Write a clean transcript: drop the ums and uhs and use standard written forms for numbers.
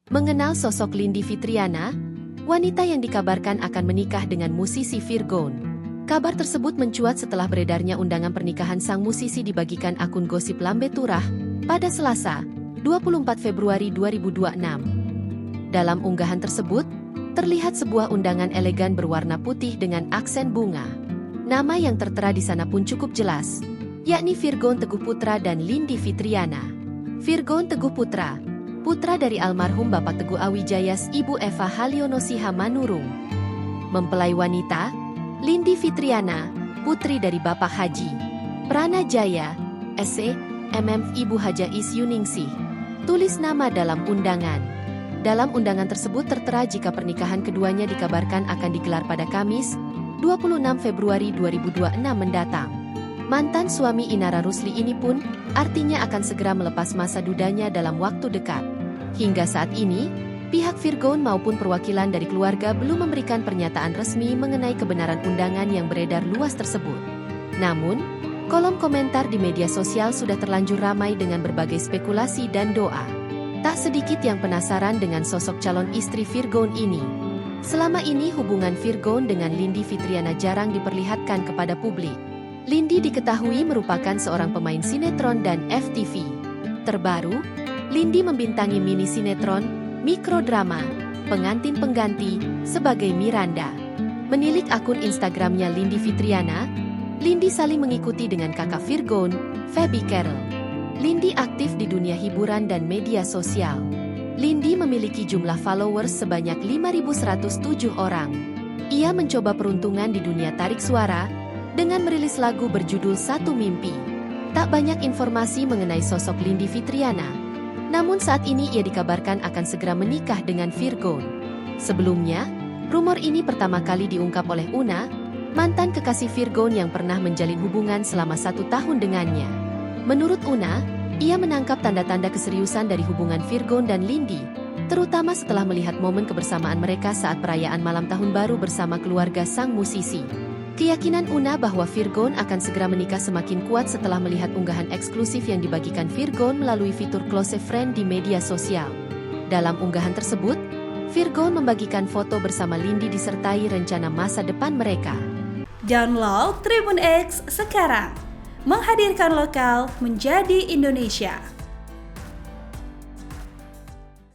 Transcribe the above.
Mengenal sosok Lindi Fitriana, wanita yang dikabarkan akan menikah dengan musisi Virgon. Kabar tersebut mencuat setelah beredarnya undangan pernikahan sang musisi dibagikan akun gosip Lambe Turah pada Selasa, 24 Februari 2026. Dalam unggahan tersebut, terlihat sebuah undangan elegan berwarna putih dengan aksen bunga. Nama yang tertera di sana pun cukup jelas, yakni Virgon Teguh Putra dan Lindi Fitriana. Virgon Teguh Putra, putra dari almarhum Bapak Teguh Awijayas Ibu Eva Haliono Sihamanurung. Mempelai wanita, Lindi Fitriana, putri dari Bapak Haji Pranajaya, SE, Ibu Hajais Yuningsih. Tulis nama dalam undangan. Dalam undangan tersebut tertera jika pernikahan keduanya dikabarkan akan digelar pada Kamis, 26 Februari 2026 mendatang. Mantan suami Inara Rusli ini pun artinya akan segera melepas masa dudanya dalam waktu dekat. Hingga saat ini, pihak Virgon maupun perwakilan dari keluarga belum memberikan pernyataan resmi mengenai kebenaran undangan yang beredar luas tersebut. Namun, kolom komentar di media sosial sudah terlanjur ramai dengan berbagai spekulasi dan doa. Tak sedikit yang penasaran dengan sosok calon istri Virgon ini. Selama ini hubungan Virgon dengan Lindi Fitriana jarang diperlihatkan kepada publik. Lindi diketahui merupakan seorang pemain sinetron dan FTV. Terbaru, Lindi membintangi mini sinetron, mikrodrama, Pengantin Pengganti, sebagai Miranda. Menilik akun Instagramnya Lindi Fitriana, Lindi saling mengikuti dengan kakak Virgon, Feby Carol. Lindi aktif di dunia hiburan dan media sosial. Lindi memiliki jumlah followers sebanyak 5.107 orang. Ia mencoba peruntungan di dunia tarik suara dengan merilis lagu berjudul Satu Mimpi. Tak banyak informasi mengenai sosok Lindi Fitriana. Namun saat ini ia dikabarkan akan segera menikah dengan Virgon. Sebelumnya, rumor ini pertama kali diungkap oleh Una, mantan kekasih Virgon yang pernah menjalin hubungan selama 1 tahun dengannya. Menurut Una, ia menangkap tanda-tanda keseriusan dari hubungan Virgon dan Lindi, terutama setelah melihat momen kebersamaan mereka saat perayaan malam tahun baru bersama keluarga sang musisi. Keyakinan Una bahwa Virgon akan segera menikah semakin kuat setelah melihat unggahan eksklusif yang dibagikan Virgon melalui fitur Close Friend di media sosial. Dalam unggahan tersebut, Virgon membagikan foto bersama Lindi disertai rencana masa depan mereka. Download Tribun X sekarang, menghadirkan lokal menjadi Indonesia.